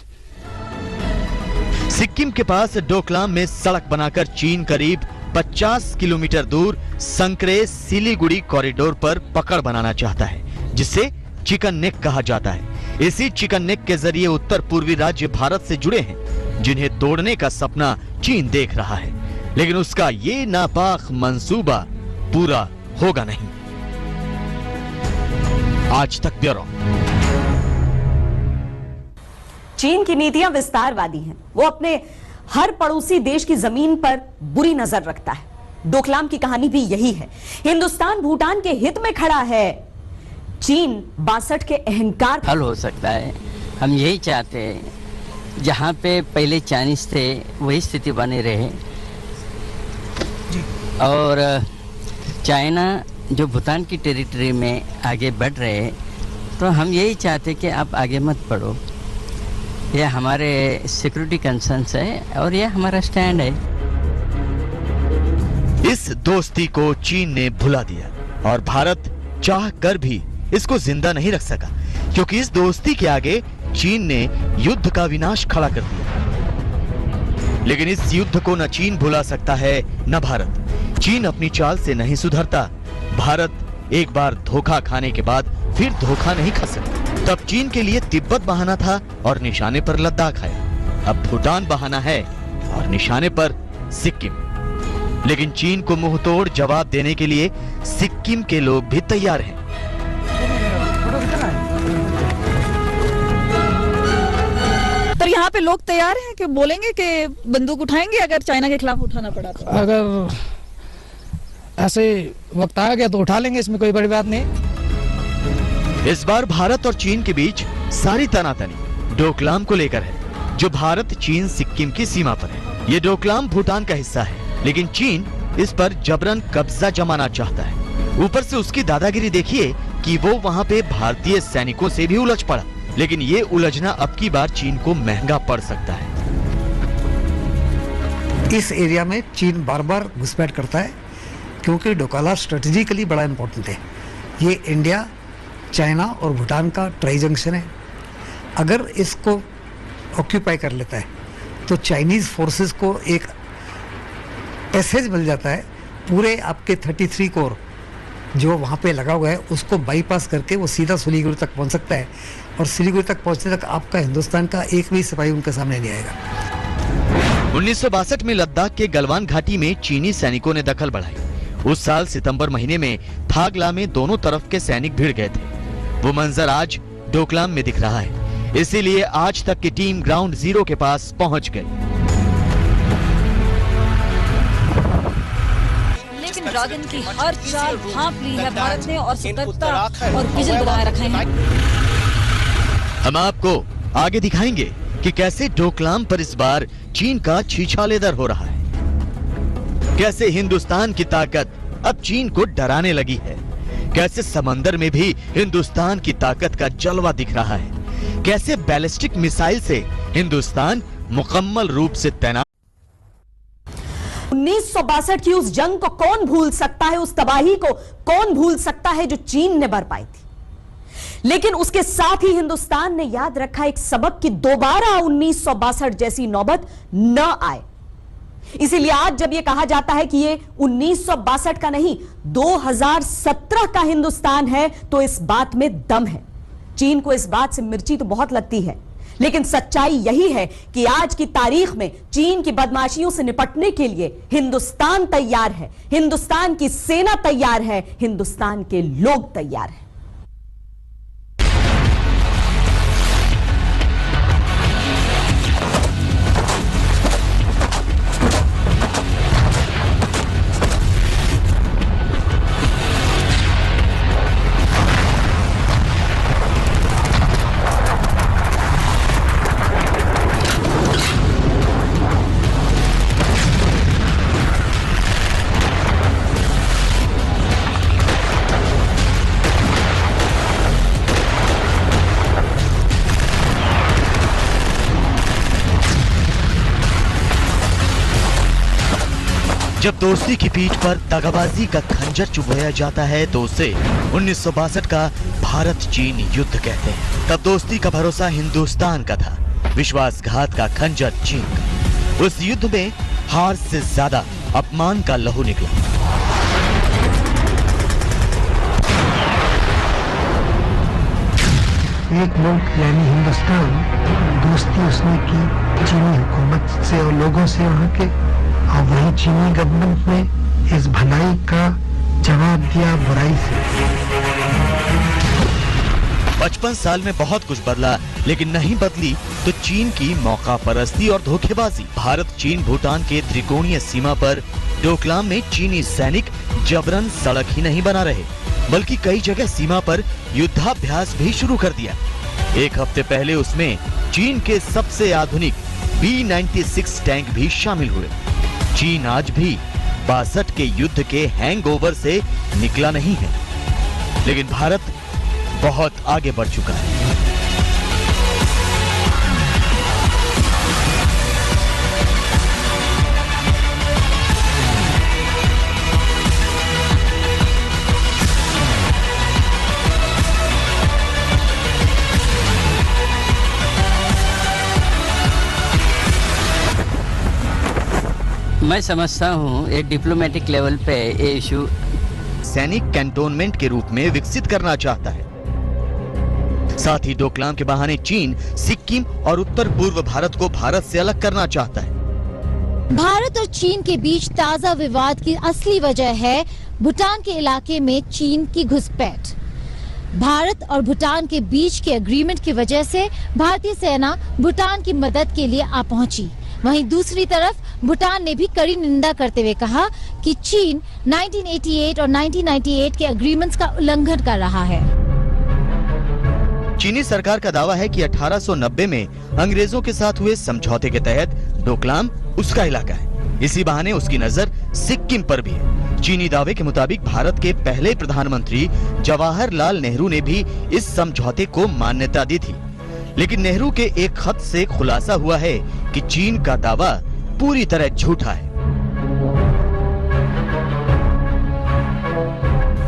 सिक्किम के पास डोकलाम में सड़क बनाकर चीन करीब 50 किलोमीटर दूर संक्रे सिलीगुड़ी कॉरिडोर पर पकड़ बनाना चाहता है जिसे चिकन नेक कहा जाता है। इसी चिकन नेक के जरिए उत्तर पूर्वी राज्य भारत से जुड़े हैं जिन्हें तोड़ने का सपना चीन देख रहा है लेकिन उसका ये नापाक मंसूबा पूरा होगा नहीं। आज तक ब्यूरो। चीन की नीतियां विस्तारवादी हैं। वो अपने हर पड़ोसी देश की जमीन पर बुरी नजर रखता है। डोकलाम की कहानी भी यही है। हिंदुस्तान भूटान के हित में खड़ा है। चीन 62 के अहंकार हल हो सकता है। हम यही चाहते हैं जहां पे पहले चाइनीज थे वही स्थिति बनी रहे और चाइना जो भूटान की टेरिटरी में आगे बढ़ रहे हैं तो हम यही चाहते कि आप आगे मत बढ़ो। यह हमारे सिक्योरिटी कंसर्न्स है और यह हमारा स्टैंड है। इस दोस्ती को चीन ने भुला दिया और भारत चाह कर भी इसको जिंदा नहीं रख सका क्योंकि इस दोस्ती के आगे चीन ने युद्ध का विनाश खड़ा कर दिया। लेकिन इस युद्ध को न चीन भुला सकता है न भारत। चीन अपनी चाल से नहीं सुधरता। भारत एक बार धोखा खाने के बाद फिर धोखा नहीं खा सकता। तब चीन के लिए तिब्बत बहाना था और निशाने पर लद्दाख आया। अब भूटान बहाना है और निशाने पर सिक्किम। लेकिन चीन को मुंहतोड़ जवाब देने के लिए सिक्किम के लोग भी तैयार हैं। पर यहाँ पे लोग तैयार हैं कि बोलेंगे कि बंदूक उठाएंगे अगर चाइना के खिलाफ उठाना पड़ा तो। अगर ऐसे वक्त आ गया तो उठा लेंगे, इसमें कोई बड़ी बात नहीं। इस बार भारत और चीन के बीच सारी तनातनी डोकलाम को लेकर है जो भारत चीन सिक्किम की सीमा पर है। ये डोकलाम भूटान का हिस्सा है लेकिन चीन इस पर जबरन कब्जा जमाना चाहता है। ऊपर से उसकी दादागिरी देखिए कि वो वहाँ पे भारतीय सैनिकों से भी उलझ पड़ा। लेकिन ये उलझना अब की बार चीन को महंगा पड़ सकता है। इस एरिया में चीन बार बार घुसपैठ करता है क्योंकि डोकाला स्ट्रेटेजिकली बड़ा इंपॉर्टेंट है। ये इंडिया, चाइना और भूटान का ट्राई जंक्शन है। अगर इसको ऑक्यूपाई कर लेता है तो चाइनीज़ फोर्सेस को एक पैसेज मिल जाता है। पूरे आपके 33 कोर जो वहाँ पे लगा हुआ है उसको बाईपास करके वो सीधा सिलीगुड़ी तक पहुँच सकता है और सिलीगुड़ी तक पहुँचने तक आपका हिंदुस्तान का एक भी सिपाही उनके सामने नहीं आएगा। 1962 में लद्दाख के गलवान घाटी में चीनी सैनिकों ने दखल बढ़ाई। उस साल सितंबर महीने में थागला में दोनों तरफ के सैनिक भिड़ गए थे। वो मंजर आज डोकलाम में दिख रहा है। इसीलिए आज तक की टीम ग्राउंड जीरो के पास पहुंच गई। लेकिन ड्रैगन की हर चाल भांप ली है भारत ने और सतर्कता और विजन बनाए रखे हैं। हम आपको आगे दिखाएंगे कि कैसे डोकलाम पर इस बार चीन का छीछालेदर हो रहा है। कैसे हिंदुस्तान की ताकत अब चीन को डराने लगी है। कैसे समंदर में भी हिंदुस्तान की ताकत का जलवा दिख रहा है। कैसे बैलिस्टिक मिसाइल से हिंदुस्तान मुकम्मल रूप से तैनात। 1962 की उस जंग को कौन भूल सकता है, उस तबाही को कौन भूल सकता है जो चीन ने बरपाई थी। लेकिन उसके साथ ही हिंदुस्तान ने याद रखा एक सबक कि दोबारा 1962 जैसी नौबत न आए। इसीलिए आज जब यह कहा जाता है कि यह 1962 का नहीं 2017 का हिंदुस्तान है, तो इस बात में दम है। चीन को इस बात से मिर्ची तो बहुत लगती है, लेकिन सच्चाई यही है कि आज की तारीख में चीन की बदमाशियों से निपटने के लिए हिंदुस्तान तैयार है, हिंदुस्तान की सेना तैयार है, हिंदुस्तान के लोग तैयार हैं। जब दोस्ती की पीठ पर दगाबाजी का खंजर चुभोया जाता है तो उसे 1962 का भारत चीन युद्ध कहते हैं। तब दोस्ती का भरोसा हिंदुस्तान का था, विश्वासघात का खंजर चीन का। उस युद्ध में हार से ज्यादा अपमान का लहू निकला। एक मुल्क यानी हिंदुस्तान दोस्ती उसने की चीनी हुकूमत से और लोगों से वहाँ के, और वही चीनी गवर्नमेंट ने इस भलाई का जवाब दिया बुराई से। 55 साल में बहुत कुछ बदला, लेकिन नहीं बदली तो चीन की मौका परस्ती और धोखेबाजी। भारत चीन भूटान के त्रिकोणीय सीमा पर डोकलाम में चीनी सैनिक जबरन सड़क ही नहीं बना रहे, बल्कि कई जगह सीमा पर युद्धाभ्यास भी शुरू कर दिया। एक हफ्ते पहले उसमें चीन के सबसे आधुनिक B-96 टैंक भी शामिल हुए। चीन आज भी 62 के युद्ध के हैंगओवर से निकला नहीं है, लेकिन भारत बहुत आगे बढ़ चुका है। मैं समझता हूँ एक डिप्लोमेटिक लेवल पे ये इशू सैनिक कैंटोनमेंट के रूप में विकसित करना चाहता है। साथ ही डोकलाम के बहाने चीन सिक्किम और उत्तर पूर्व भारत को भारत से अलग करना चाहता है। भारत और चीन के बीच ताजा विवाद की असली वजह है भूटान के इलाके में चीन की घुसपैठ। भारत और भूटान के बीच के एग्रीमेंट की वजह से भारतीय सेना भूटान की मदद के लिए आ पहुंची। वहीं दूसरी तरफ भूटान ने भी कड़ी निंदा करते हुए कहा कि चीन 1988 और 1998 के एग्रीमेंट्स का उल्लंघन कर रहा है। चीनी सरकार का दावा है कि 1890 में अंग्रेजों के साथ हुए समझौते के तहत डोकलाम उसका इलाका है। इसी बहाने उसकी नजर सिक्किम पर भी है। चीनी दावे के मुताबिक भारत के पहले प्रधानमंत्री जवाहरलाल नेहरू ने भी इस समझौते को मान्यता दी थी, लेकिन नेहरू के एक खत से खुलासा हुआ है कि चीन का दावा पूरी तरह झूठा है।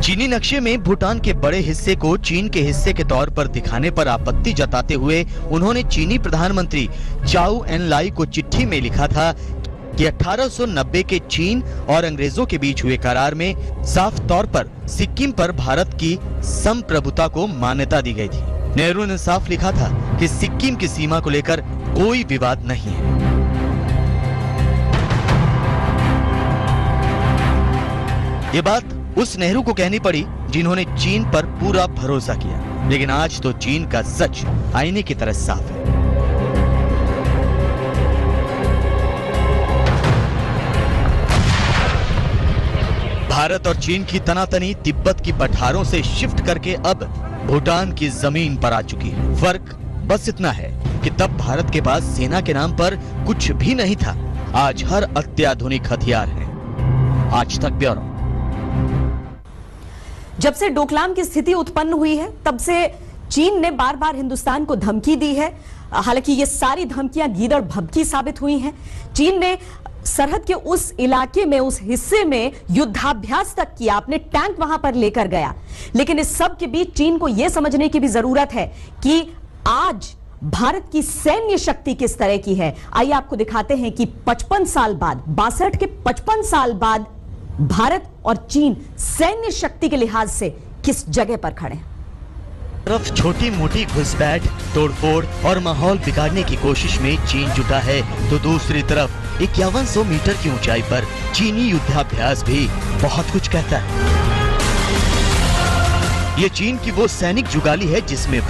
चीनी नक्शे में भूटान के बड़े हिस्से को चीन के हिस्से के तौर पर दिखाने पर आपत्ति जताते हुए उन्होंने चीनी प्रधानमंत्री चाउ एन लाई को चिट्ठी में लिखा था कि 1890 के चीन और अंग्रेजों के बीच हुए करार में साफ तौर पर सिक्किम पर भारत की संप्रभुता को मान्यता दी गई थी। नेहरू ने साफ लिखा था कि सिक्किम की सीमा को लेकर कोई विवाद नहीं है। ये बात उस नेहरू को कहनी पड़ी जिन्होंने चीन पर पूरा भरोसा किया, लेकिन आज तो चीन का सच आईने की तरह साफ है। भारत और चीन की तनातनी तिब्बत की पठारों से शिफ्ट करके अब भूटान की जमीन पर आ चुकी है। फर्क बस इतना है कि तब भारत के पास सेना के नाम पर कुछ भी नहीं था, आज हर अत्याधुनिक हथियार है। आज तक ब्यूरो। जब से डोकलाम की स्थिति उत्पन्न हुई है तब से चीन ने बार बार हिंदुस्तान को धमकी दी है। हालांकि ये सारी धमकियां गीदड़ भभकी साबित हुई हैं। चीन ने सरहद के उस इलाके में, उस हिस्से में युद्धाभ्यास तक किया, अपने टैंक वहां पर लेकर गया। लेकिन इस सब के बीच चीन को यह समझने की भी जरूरत है कि आज भारत की सैन्य शक्ति किस तरह की है। आइए आपको दिखाते हैं कि 55 साल बाद, 62 के 55 साल बाद भारत और चीन सैन्य शक्ति के लिहाज से किस जगह पर खड़े हैं। तरफ छोटी मोटी घुसपैठ, तोड़फोड़ और माहौल बिगाड़ने की कोशिश में चीन जुटा है, तो दूसरी तरफ 5100 मीटर की ऊंचाई पर चीनी युद्धाभ्यास भी बहुत कुछ कहता है। ये चीन की वो सैनिक जुगाली है जिसमें वो